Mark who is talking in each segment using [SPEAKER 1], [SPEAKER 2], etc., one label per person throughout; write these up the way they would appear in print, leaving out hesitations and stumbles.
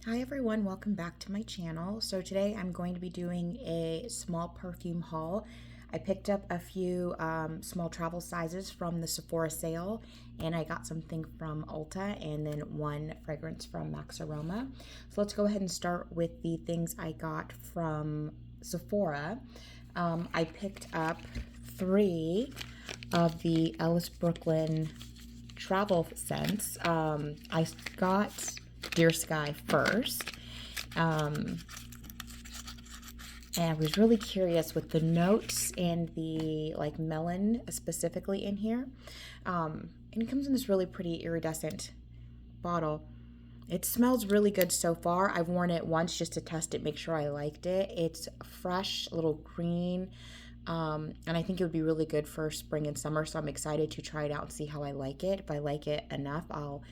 [SPEAKER 1] Hi everyone, welcome back to my channel. So today I'm going to be doing a small perfume haul. I picked up a few small travel sizes from the Sephora sale, and I got something from Ulta and then one fragrance from Max Aroma. So let's go ahead and start with the things I got from Sephora. I picked up 3 of the Ellis Brooklyn travel scents. I got Dear Sky first. And I was really curious with the notes and the like melon specifically in here. And it comes in this really pretty iridescent bottle. It smells really good so far. I've worn it once just to test it, make sure I liked it. It's fresh, a little green, and I think it would be really good for spring and summer. So I'm excited to try it out and see how I like it. If I like it enough, I'll,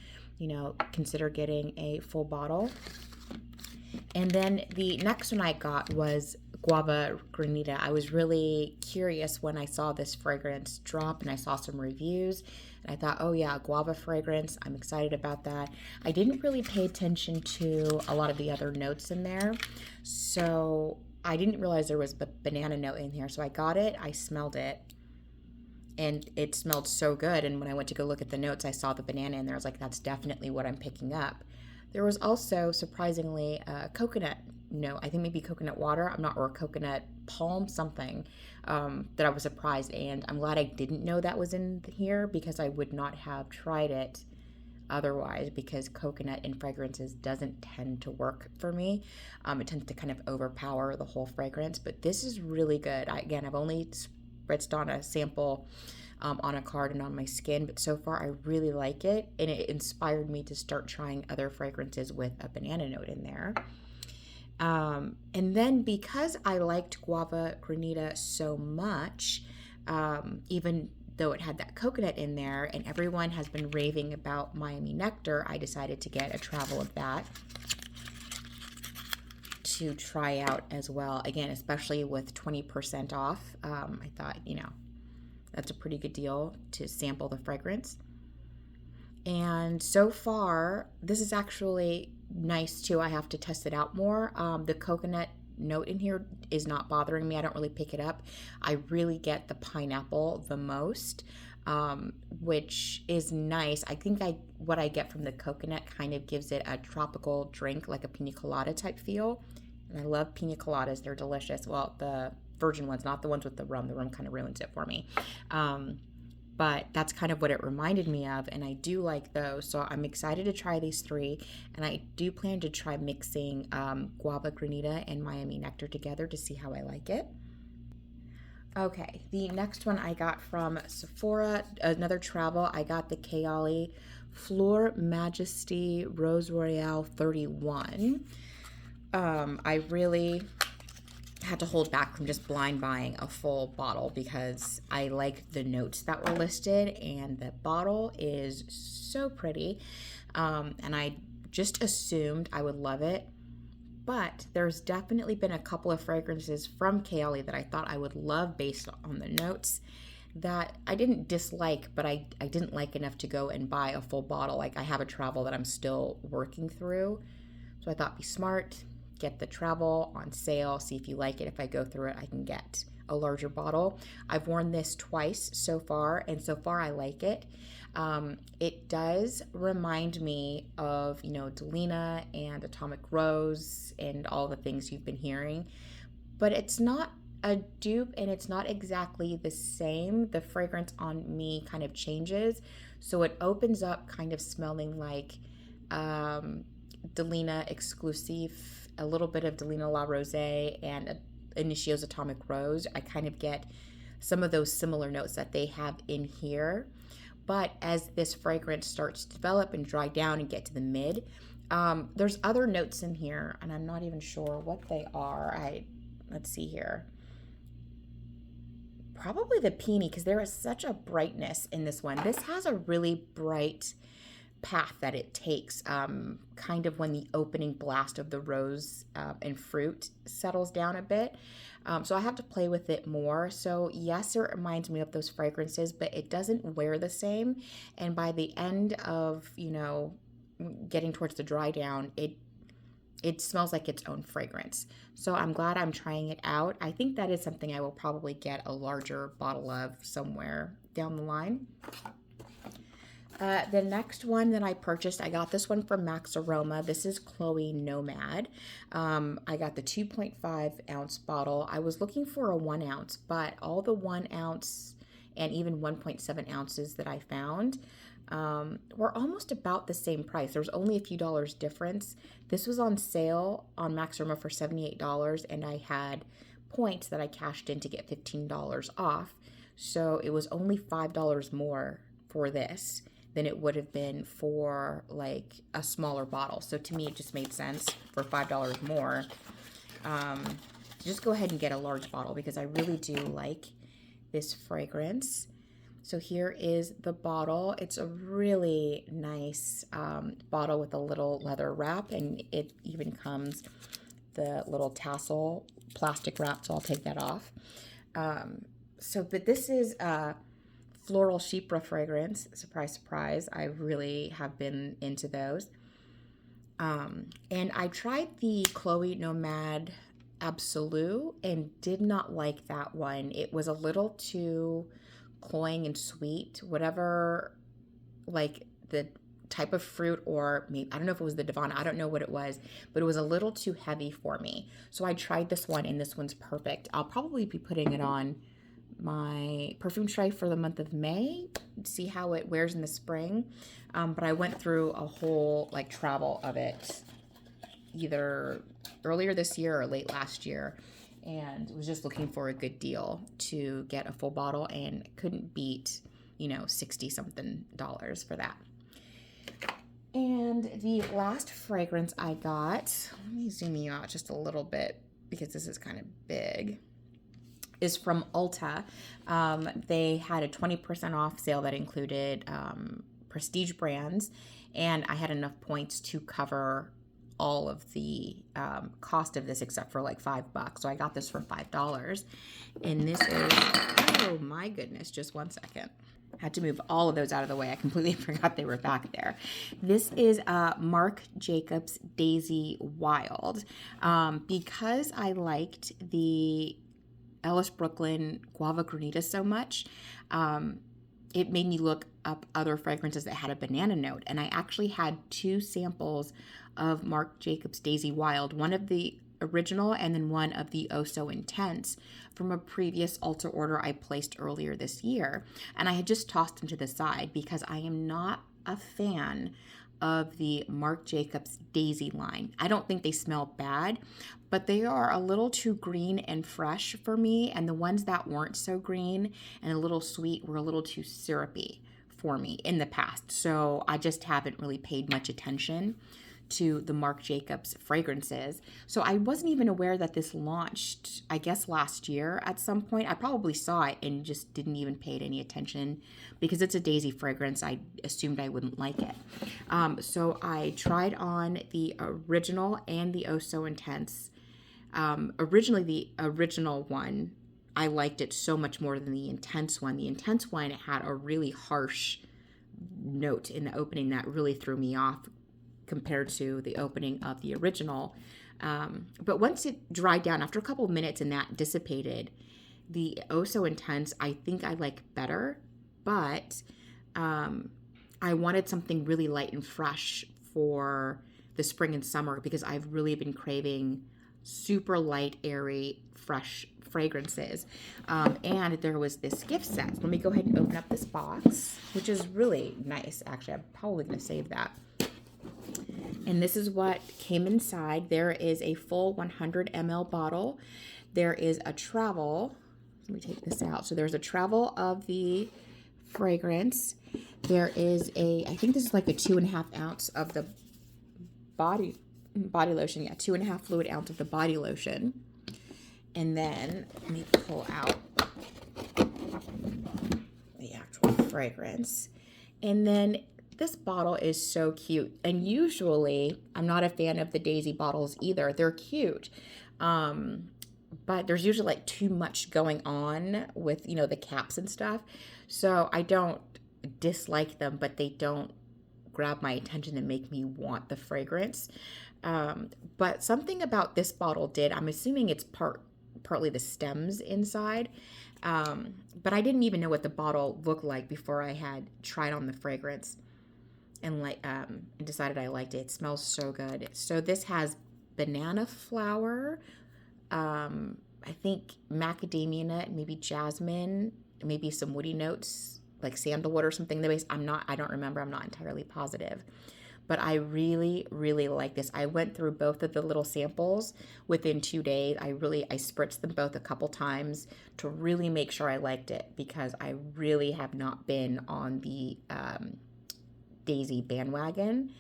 [SPEAKER 1] consider getting a full bottle. And then the next one I got was Guava Granita. I was really curious when I saw this fragrance drop and I saw some reviews. And I thought, oh yeah, guava fragrance. I'm excited about that. I didn't really pay attention to a lot of the other notes in there. So I didn't realize there was a banana note in here. So I got it, I smelled it, and it smelled so good. And when I went to go look at the notes, I saw the banana in there. I was like, that's definitely what I'm picking up. There was also, surprisingly, a coconut note. I think maybe coconut water. I'm not, or coconut palm something, that I was surprised. And I'm glad I didn't know that was in here because I would not have tried it otherwise, because coconut in fragrances doesn't tend to work for me. It tends to kind of overpower the whole fragrance. But this is really good. Again, I've only spritzed on a sample on a card and on my skin, but so far I really like it, and it inspired me to start trying other fragrances with a banana note in there. And then because I liked Guava Granita so much, even though it had that coconut in there, and everyone has been raving about Miami Nectar, I decided to get a travel of that to try out as well. Again, especially with 20% off, I thought, that's a pretty good deal to sample the fragrance. And so far, this is actually nice too. I have to test it out more. The coconut note in here is not bothering me. I don't really pick it up. I really get the pineapple the most, which is nice. I think what I get from the coconut kind of gives it a tropical drink, like a pina colada type feel. And I love pina coladas. They're delicious. Well, the virgin ones, not the ones with the rum. The rum kind of ruins it for me. But that's kind of what it reminded me of, and I do like those. So I'm excited to try these 3, and I do plan to try mixing Guava Granita and Miami Nectar together to see how I like it. Okay, the next one I got from Sephora, another travel. I got the Kayali Fleur Majesty Rose Royale 31. I really had to hold back from just blind buying a full bottle because I liked the notes that were listed, and the bottle is so pretty. And I just assumed I would love it. But there's definitely been a couple of fragrances from Kayali that I thought I would love based on the notes that I didn't dislike, but I didn't like enough to go and buy a full bottle. Like, I have a travel that I'm still working through. So I thought, be smart, get the travel on sale, see if you like it. If I go through it, I can get a larger bottle. I've worn this twice so far, and so far I like it. It does remind me of, Delina and Atomic Rose and all the things you've been hearing, but it's not a dupe, and it's not exactly the same. The fragrance on me kind of changes, so it opens up kind of smelling like Delina Exclusive, a little bit of Delina La Rose, and Initio's Atomic Rose. I kind of get some of those similar notes that they have in here. But as this fragrance starts to develop and dry down and get to the mid, there's other notes in here, and I'm not even sure what they are. Let's see here. Probably the peony, because there is such a brightness in this one. This has a really bright path that it takes, kind of when the opening blast of the rose and fruit settles down a bit. So I have to play with it more. So yes, it reminds me of those fragrances, but it doesn't wear the same. And by the end of, getting towards the dry down, it smells like its own fragrance. So I'm glad I'm trying it out. I think that is something I will probably get a larger bottle of somewhere down the line. The next one that I purchased, I got this one from Max Aroma. This is Chloe Nomad. I got the 2.5 ounce bottle. I was looking for a 1 ounce, but all the 1 ounce and even 1.7 ounces that I found were almost about the same price. There was only a few dollars difference. This was on sale on Max Aroma for $78, and I had points that I cashed in to get $15 off. So it was only $5 more for this than it would have been for like a smaller bottle. So to me, it just made sense for $5 more to just go ahead and get a large bottle, because I really do like this fragrance. So here is the bottle. It's a really nice bottle with a little leather wrap, and it even comes the little tassel plastic wrap, so I'll take that off. But this is floral chypre fragrance. Surprise, surprise. I really have been into those. And I tried the Chloe Nomad Absolute and did not like that one. It was a little too cloying and sweet, whatever, like the type of fruit, or maybe, I don't know if it was the Divana, I don't know what it was, but it was a little too heavy for me. So I tried this one, and this one's perfect. I'll probably be putting it on my perfume tray for the month of May, see how it wears in the spring. But I went through a whole like travel of it either earlier this year or late last year, and was just looking for a good deal to get a full bottle, and couldn't beat, $60 something for that. And the last fragrance I got, let me zoom you out just a little bit because this is kind of big, is from Ulta. They had a 20% off sale that included prestige brands, and I had enough points to cover all of the cost of this except for like $5. So I got this for $5. And this is, oh my goodness, just 1 second. Had to move all of those out of the way. I completely forgot they were back there. This is Marc Jacobs Daisy Wild. Because I liked the Ellis Brooklyn Guava Granita so much, it made me look up other fragrances that had a banana note. And I actually had 2 samples of Marc Jacobs Daisy Wild, one of the original and then one of the Oh So Intense from a previous Ulta order I placed earlier this year. And I had just tossed them to the side because I am not a fan of the Marc Jacobs Daisy line. I don't think they smell bad, but they are a little too green and fresh for me, and the ones that weren't so green and a little sweet were a little too syrupy for me in the past. So I just haven't really paid much attention to the Marc Jacobs fragrances. So I wasn't even aware that this launched, I guess, last year at some point. I probably saw it and just didn't even pay it any attention because it's a daisy fragrance. I assumed I wouldn't like it. So I tried on the original and the Oh So Intense. Originally, the original one, I liked it so much more than the intense one. The intense one had a really harsh note in the opening that really threw me off compared to the opening of the original. But once it dried down, after a couple of minutes and that dissipated, the Oh So Intense I think I like better, but I wanted something really light and fresh for the spring and summer because I've really been craving super light, airy, fresh fragrances. And there was this gift set. Let me go ahead and open up this box, which is really nice. Actually, I'm probably going to save that. And this is what came inside. There is a full 100 ml bottle. There is a travel. Let me take this out. So there's a travel of the fragrance. There is I think this is like a 2.5 ounce of the body lotion. Yeah, 2.5 fluid ounce of the body lotion. And then let me pull out the actual fragrance. And then this bottle is so cute. And usually, I'm not a fan of the Daisy bottles either. They're cute. But there's usually like too much going on with, the caps and stuff. So I don't dislike them, but they don't grab my attention and make me want the fragrance. But something about this bottle did. I'm assuming it's partly the stems inside. But I didn't even know what the bottle looked like before I had tried on the fragrance and decided I liked it. It smells so good. So this has banana flower, I think macadamia nut, maybe jasmine, maybe some woody notes like sandalwood or something. I don't remember. I'm not entirely positive. But I really, really like this. I went through both of the little samples within 2 days. I spritzed them both a couple times to really make sure I liked it, because I really have not been on the Daisy bandwagon.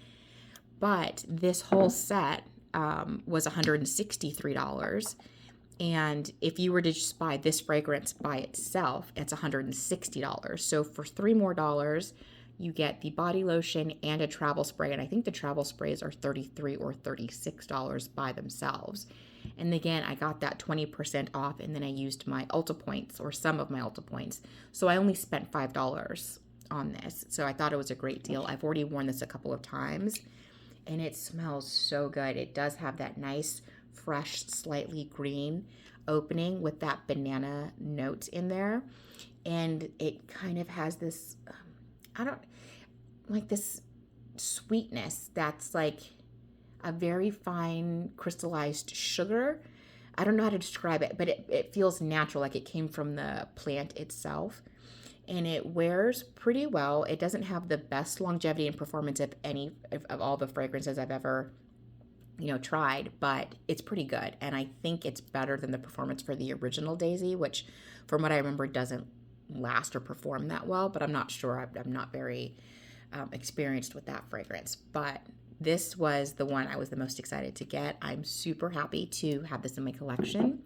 [SPEAKER 1] But this whole set was $163. And if you were to just buy this fragrance by itself, it's $160. So for $3 more, you get the body lotion and a travel spray. And I think the travel sprays are $33 or $36 by themselves. And again, I got that 20% off, and then I used my Ulta points, or some of my Ulta points. So I only spent $5 on this. So I thought it was a great deal. I've already worn this a couple of times, and it smells so good. It does have that nice, fresh, slightly green opening with that banana note in there. And it kind of has this, this sweetness that's like a very fine crystallized sugar. I don't know how to describe it, but it feels natural, like it came from the plant itself. And it wears pretty well. It doesn't have the best longevity and performance of all the fragrances I've ever tried, but it's pretty good. And I think it's better than the performance for the original Daisy, which from what I remember doesn't last or perform that well, but I'm not sure. I'm not very experienced with that fragrance, but this was the one I was the most excited to get. I'm super happy to have this in my collection,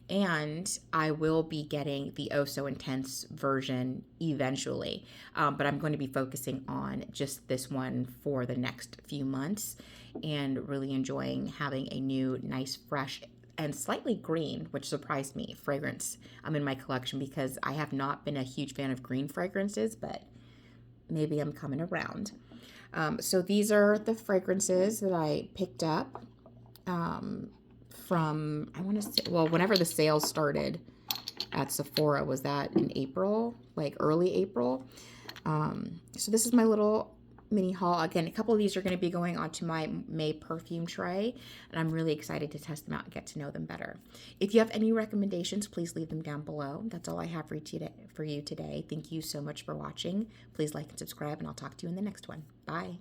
[SPEAKER 1] and I will be getting the Oh So Intense version eventually, but I'm going to be focusing on just this one for the next few months, and really enjoying having a new, nice, fresh, and slightly green, which surprised me, fragrance in my collection, because I have not been a huge fan of green fragrances, but maybe I'm coming around. So these are the fragrances that I picked up from, I want to say, whenever the sales started at Sephora. Was that in April, like early April? So this is my little mini haul. Again, a couple of these are going to be going onto my May perfume tray, and I'm really excited to test them out and get to know them better. If you have any recommendations, please leave them down below. That's all I have for you today. Thank you so much for watching. Please like and subscribe, and I'll talk to you in the next one. Bye.